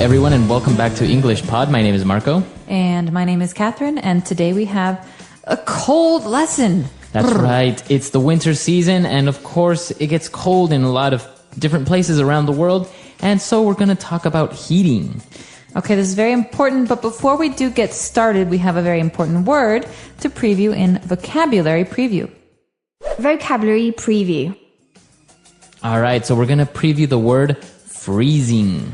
everyone, and welcome back to English Pod. My name is Marco. And my name is Catherine, and today we have a cold lesson. That's right. It's the winter season, and of course, it gets cold in a lot of different places around the world, and so we're going to talk about heating. Okay, this is very important, but before we do get started, we have a very important word to preview in vocabulary preview. Vocabulary preview. All right, so we're going to preview the word freezing.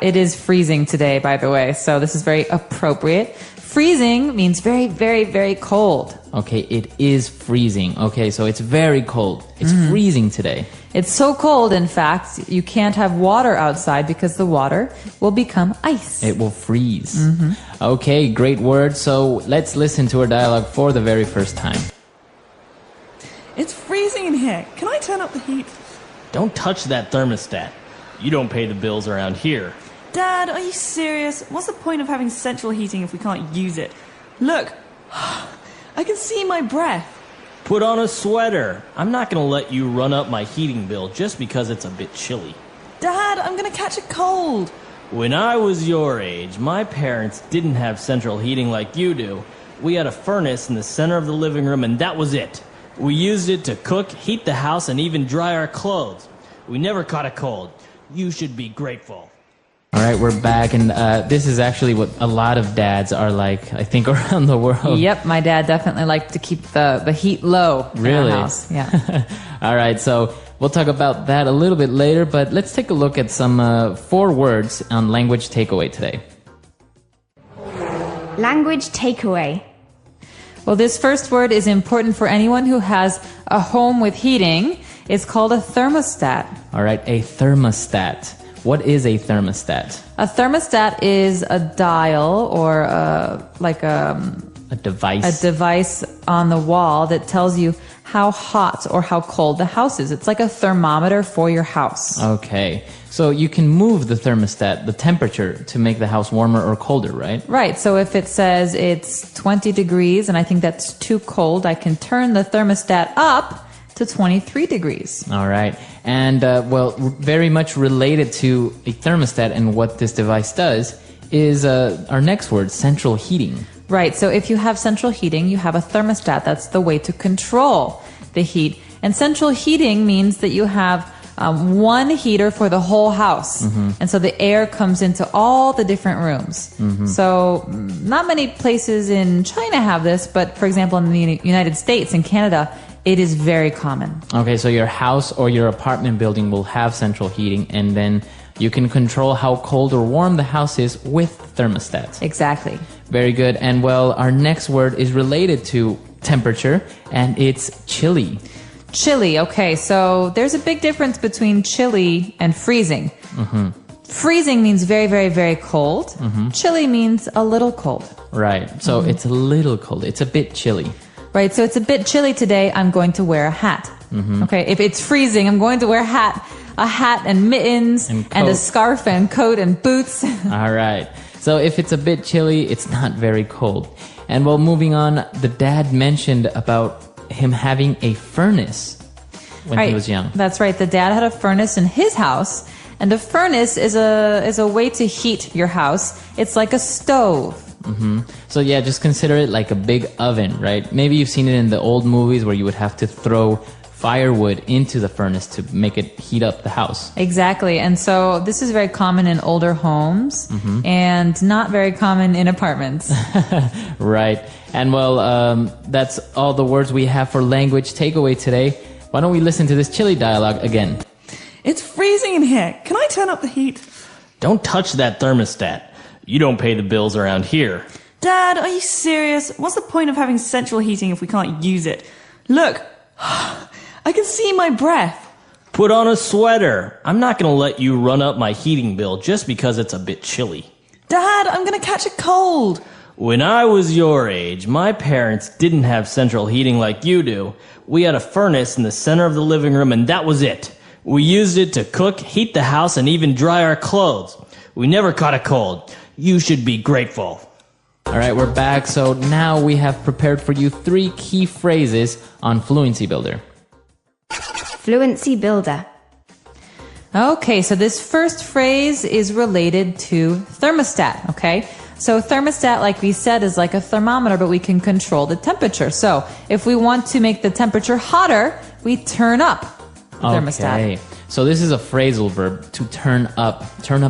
It is freezing today, by the way, so this is very appropriate. Freezing means very, very, very cold. Okay, it is freezing. Okay, so it's very cold. It's freezing today. It's so cold, in fact, you can't have water outside because the water will become ice. It will freeze. Okay, great word. So let's listen to our dialogue for the very first time. It's freezing in here. Can I turn up the heat? Don't touch that thermostat. You don't pay the bills around here. Dad, are you serious? What's the point of having central heating if we can't use it? Look, I can see my breath. Put on a sweater. I'm not going to let you run up my heating bill just because it's a bit chilly. Dad, I'm going to catch a cold. When I was your age, my parents didn't have central heating like you do. We had a furnace in the center of the living room, and that was it. We used it to cook, heat the house, and even dry our clothes. We never caught a cold. You should be grateful. All right, we're back, and this is actually what a lot of dads are like, I think, around the world. Yep, my dad definitely liked to keep the heat low Really? in our house. Yeah. All right, so we'll talk about that a little bit later, but let's take a look at some 4 words on language takeaway today. Language takeaway. Well, this first word is important for anyone who has a home with heating. It's called a thermostat. All right, a thermostat. What is a thermostat? A thermostat is a dial or a device. A device on the wall that tells you how hot or how cold the house is. It's like a thermometer for your house. Okay, so you can move the thermostat, the temperature, to make the house warmer or colder, right? Right, so if it says it's 20 degrees and I think that's too cold, I can turn the thermostat up to 23 degrees. All right. And, very much related to a thermostat and what this device does is our next word, central heating. Right, so if you have central heating, you have a thermostat. That's the way to control the heat. And central heating means that you have one heater for the whole house. And so the air comes into all the different rooms. So not many places in China have this, but for example, in the United States and Canada, it is very common. Okay, so your house or your apartment building will have central heating, and then you can control how cold or warm the house is with thermostats. Exactly. Very good. And well, our next word is related to temperature, and it's chilly. Chilly. Okay, so there's a big difference between chilly and freezing. Freezing means very, very, very cold. Chilly means a little cold. Right. So it's a little cold. It's a bit chilly. Right, so it's a bit chilly today. I'm going to wear a hat. Okay, if it's freezing, I'm going to wear a hat and mittens and a scarf and coat and boots. All right. So if it's a bit chilly, it's not very cold. And well, moving on, the dad mentioned about him having a furnace when he was young. That's right. The dad had a furnace in his house, and a furnace is a way to heat your house. It's like a stove. So yeah, just consider it like a big oven, right? Maybe you've seen it in the old movies where you would have to throw firewood into the furnace to make it heat up the house. Exactly. And so this is very common in older homes and not very common in apartments. Right. And well, that's all the words we have for language takeaway today. Why don't we listen to this chilly dialogue again? It's freezing in here. Can I turn up the heat? Don't touch that thermostat. You don't pay the bills around here. Dad, are you serious? What's the point of having central heating if we can't use it? Look, I can see my breath. Put on a sweater. I'm not going to let you run up my heating bill just because it's a bit chilly. Dad, I'm going to catch a cold. When I was your age, my parents didn't have central heating like you do. We had a furnace in the center of the living room, and that was it. We used it to cook, heat the house, and even dry our clothes. We never caught a cold. You should be grateful. All right, we're back. So now we have prepared for you 3 key phrases on Fluency Builder. Fluency builder. Okay, so this first phrase is related to thermostat, okay? So thermostat, like we said, is like a thermometer, but we can control the temperature. So if we want to make the temperature hotter, we turn up the thermostat. Okay. So this is a phrasal verb, to turn up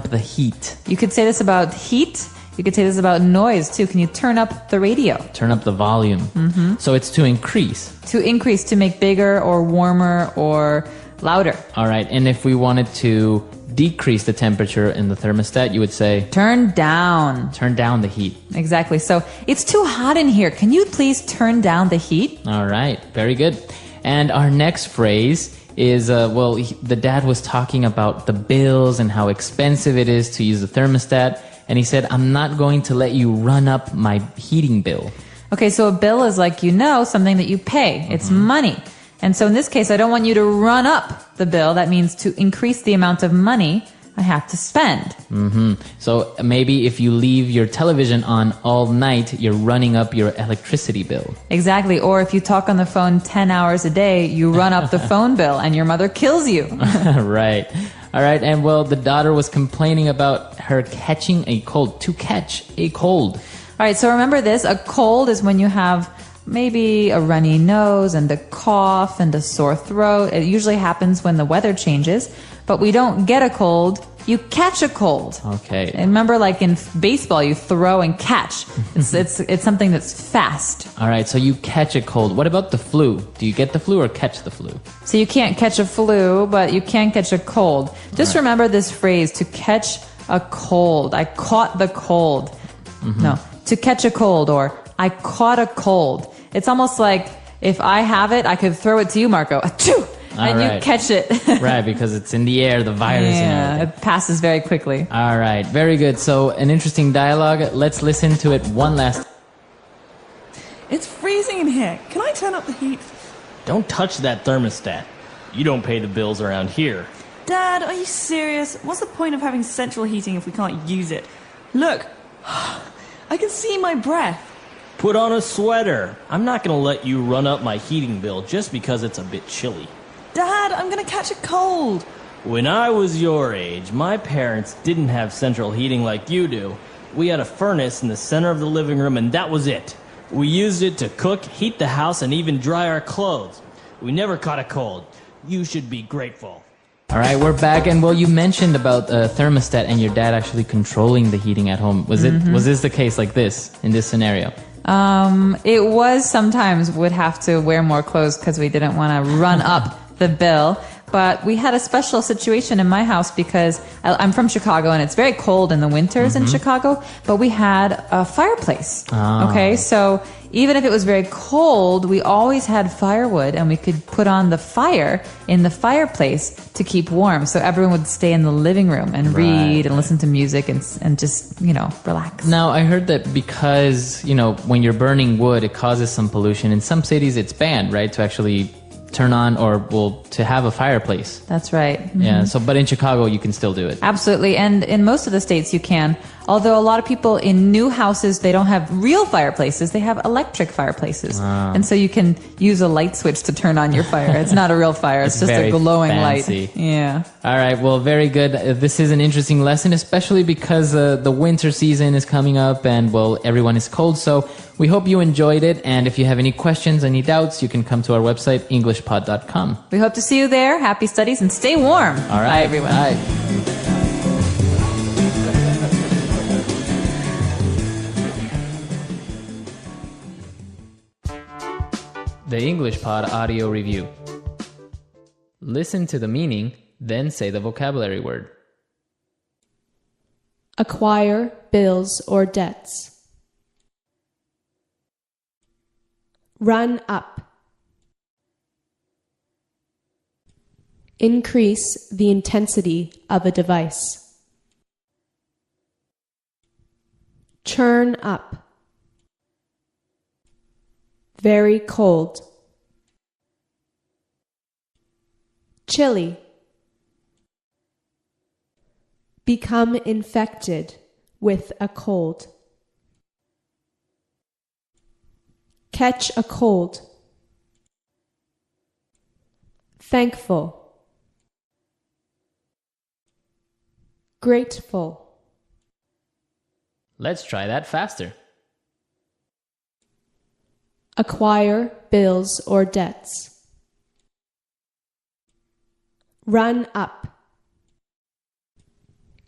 the heat. You could say this about heat. You could say this about noise, too. Can you turn up the radio? Turn up the volume. Mm-hmm. So it's to increase. To increase, to make bigger or warmer or louder. All right. And if we wanted to decrease the temperature in the thermostat, you would say turn down. Turn down the heat. Exactly. So it's too hot in here. Can you please turn down the heat? All right. Very good. And our next phrase is, the dad was talking about the bills and how expensive it is to use the thermostat. And he said, I'm not going to let you run up my heating bill. Okay, so a bill is like, something that you pay. It's money. And so in this case, I don't want you to run up the bill. That means to increase the amount of money I have to spend. Mm-hmm. So maybe if you leave your television on all night, you're running up your electricity bill. Exactly. Or if you talk on the phone 10 hours a day, you run up the phone bill and your mother kills you. Right. All right. And the daughter was complaining about her catching a cold, to catch a cold. All right. So remember this. A cold is when you have maybe a runny nose and a cough and a sore throat. It usually happens when the weather changes, but we don't get a cold. You catch a cold. Okay. And remember, like in baseball, you throw and catch. It's something that's fast. All right. So you catch a cold. What about the flu? Do you get the flu or catch the flu? So you can't catch a flu, but you can catch a cold. Just remember this phrase, to catch a cold. I caught the cold. Mm-hmm. No, to catch a cold, or I caught a cold. It's almost like if I have it, I could throw it to you, Marco. Achoo! And you catch it. Right, because it's in the air, the virus. Yeah, it passes very quickly. All right, very good. So an interesting dialogue. Let's listen to it one last. It's freezing in here. Can I turn up the heat? Don't touch that thermostat. You don't pay the bills around here. Dad, are you serious? What's the point of having central heating if we can't use it? Look, I can see my breath. Put on a sweater. I'm not going to let you run up my heating bill just because it's a bit chilly. Dad, I'm going to catch a cold. When I was your age, my parents didn't have central heating like you do. We had a furnace in the center of the living room, and that was it. We used it to cook, heat the house, and even dry our clothes. We never caught a cold. You should be grateful. All right, we're back, and you mentioned about thermostat and your dad actually controlling the heating at home. Was this the case like this in this scenario? It was sometimes would have to wear more clothes because we didn't want to run up the bill. But we had a special situation in my house because I'm from Chicago and it's very cold in the winters in Chicago, but we had a fireplace. Okay, so even if it was very cold, we always had firewood and we could put on the fire in the fireplace to keep warm. So everyone would stay in the living room and read and listen to music and just, relax. Now, I heard that because, when you're burning wood, it causes some pollution. In some cities, it's banned, right, to actually turn on to have a fireplace. That's right. Mm-hmm. Yeah. So, but in Chicago, you can still do it. Absolutely. And in most of the states, you can. Although a lot of people in new houses, they don't have real fireplaces. They have electric fireplaces. And so you can use a light switch to turn on your fire. It's not a real fire. It's just a glowing fancy light. Yeah. All right. Well, very good. This is an interesting lesson, especially because the winter season is coming up and, everyone is cold. So we hope you enjoyed it. And if you have any questions, any doubts, you can come to our website, englishpod.com. We hope to see you there. Happy studies and stay warm. All right. Bye, everyone. Bye. The English Pod Audio Review. Listen to the meaning, then say the vocabulary word. Acquire bills or debts. Run up. Increase the intensity of a device. Churn up. Very cold. Chilly. Become infected with a cold. Catch a cold. Thankful. Grateful. Let's try that faster. Acquire bills or debts. Run up.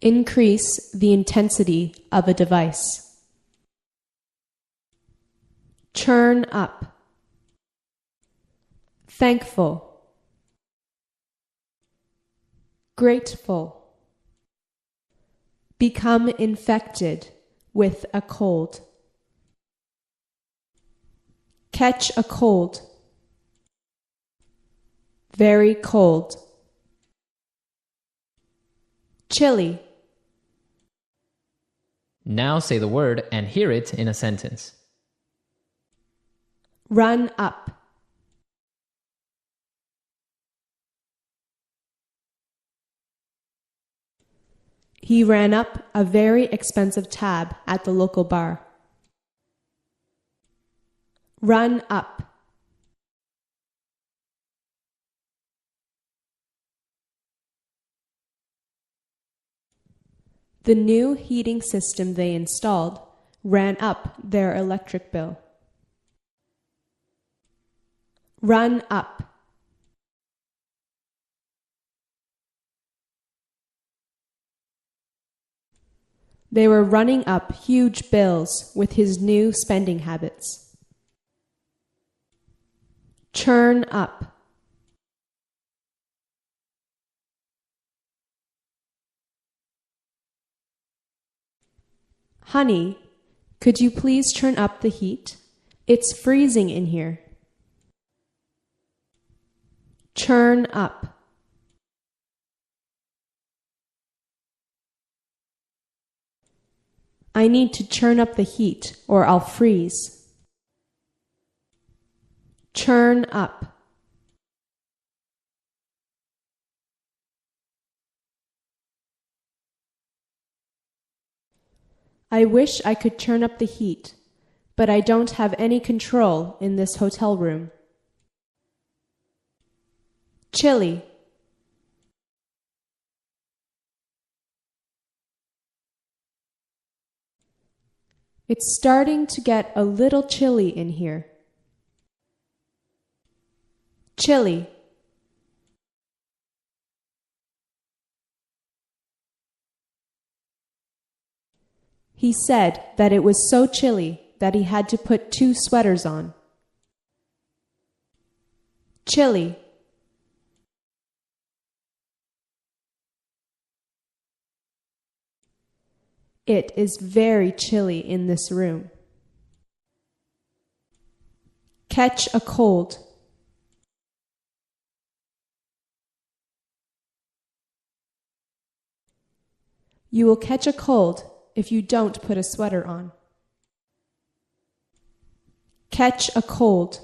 Increase the intensity of a device. Churn up. Thankful. Grateful. Become infected with a cold. Catch a cold. Very cold. Chilly. Now say the word and hear it in a sentence. Run up. He ran up a very expensive tab at the local bar. Run up. The new heating system they installed ran up their electric bill. Run up. They were running up huge bills with his new spending habits. Churn up. Honey, could you please turn up the heat? It's freezing in here. Churn up. I need to churn up the heat or I'll freeze. Churn up. I wish I could turn up the heat, but I don't have any control in this hotel room. Chilly. It's starting to get a little chilly in here. Chilly. He said that it was so chilly that he had to put 2 sweaters on. Chilly. It is very chilly in this room. Catch a cold. You will catch a cold if you don't put a sweater on. Catch a cold.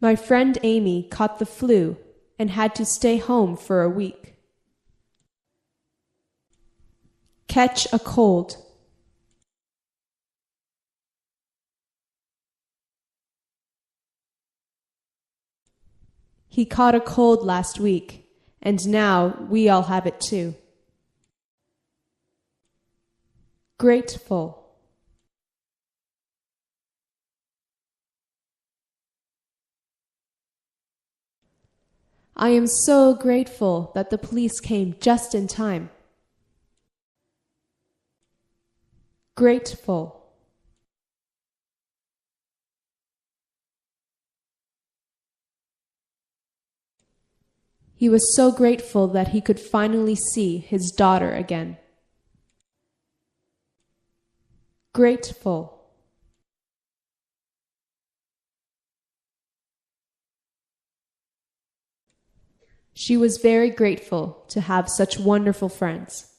My friend Amy caught the flu and had to stay home for a week. Catch a cold. He caught a cold last week, and now we all have it too. Grateful. I am so grateful that the police came just in time. Grateful. He was so grateful that he could finally see his daughter again. Grateful. She was very grateful to have such wonderful friends.